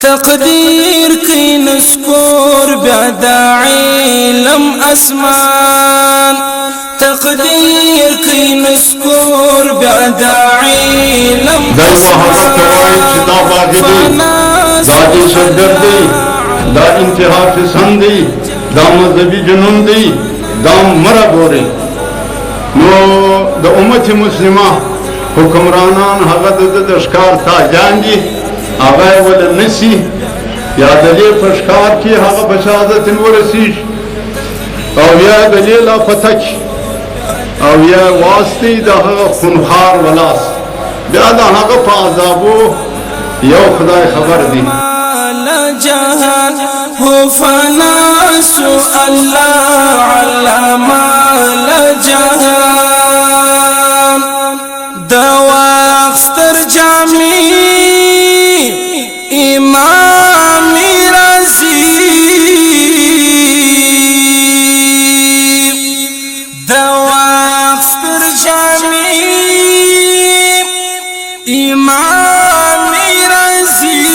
تقدیر کی نسکور بیادا علم اسمان تقدیر کی نسکور بیادا علم اسمان دادی سرگر دی دا انتہا پسند دی دا مذہبی جنون دی دا مرد ہو رہی نو دا امت مسلمہ حکمرانان حقت دشکار تاجان دی آغای ول نسی یا دلی پشکار کی حق بشادت ورسیش او یا دلیل فتک او یا واسطی دا حق خنخار ولاس بیادا حق پا عذابو یو خدای خبر دی جہان ہو فنا سو اللہ علامہ لجہان دواختر جامی امام رضی دواختر جامی امام رضی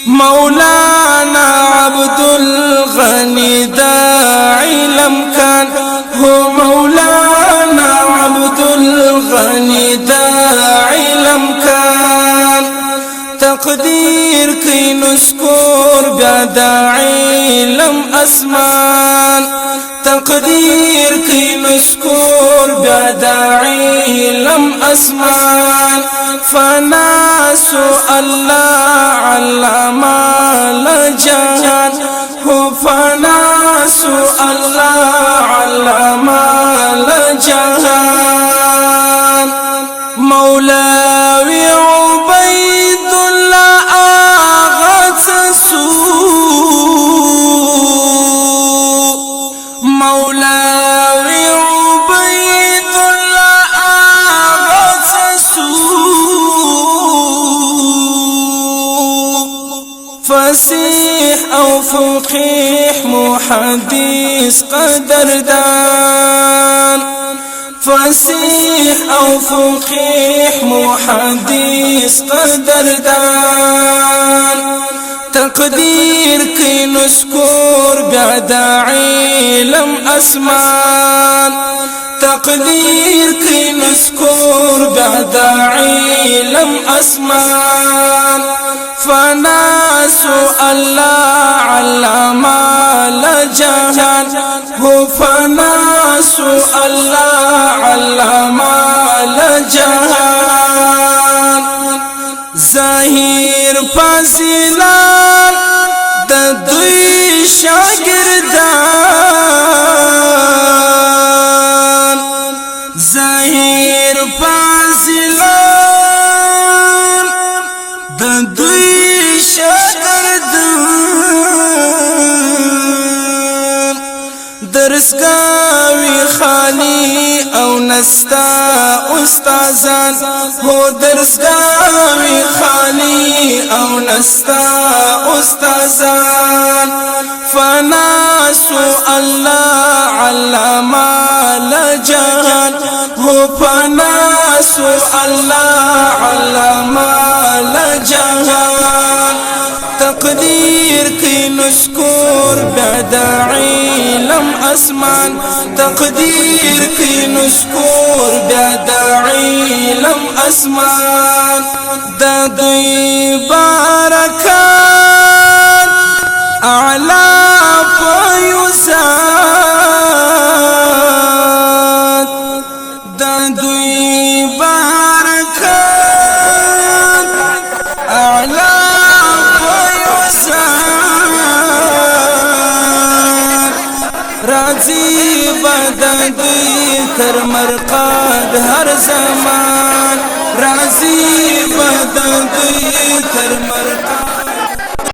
مولانا عبد الغنی دا علم کان ہو مولانا عبد الغنی دا علم کان تقدیر کی نسکور بیادا علم اسمان تقدیر کی نسکور بیادا علم اسمان فناسو اللہ علامہ لجہان ہو فناسو اللہ علامہ لجہان مولاوی عبید اللہ آغاز سو مولاوی عبید اللہ آغاز سو فصیح او فقیح محدث قدردان فصیح او فقیح محدث قدردان تقدیر کی نسکور بیادا علم اسمان تقدیر کی نسکور بیادا علم اسمان فناسو اللہ علامہ لجہان ہو فناسو اللہ علامہ لجہان ظاہر فاصلان دا دوی شاگردان ظاہر فاصلان دا دوی شاگردان درسگاوی خالی او نستا استازان ہو درسگاوی خالی او نستا استازان فناسو اللہ علامہ لجہان ہو فناسو اللہ علامہ لجہان تقدیر کی نسکور بیادا علم اسمان تقدیر کی نسکور بیادا علم اسمان دا دوی بارکان اعلی فیوزان دا دوی بارکان اعلی راضی بددی تر مرقد ہر زمان راضی بددی تر مرقد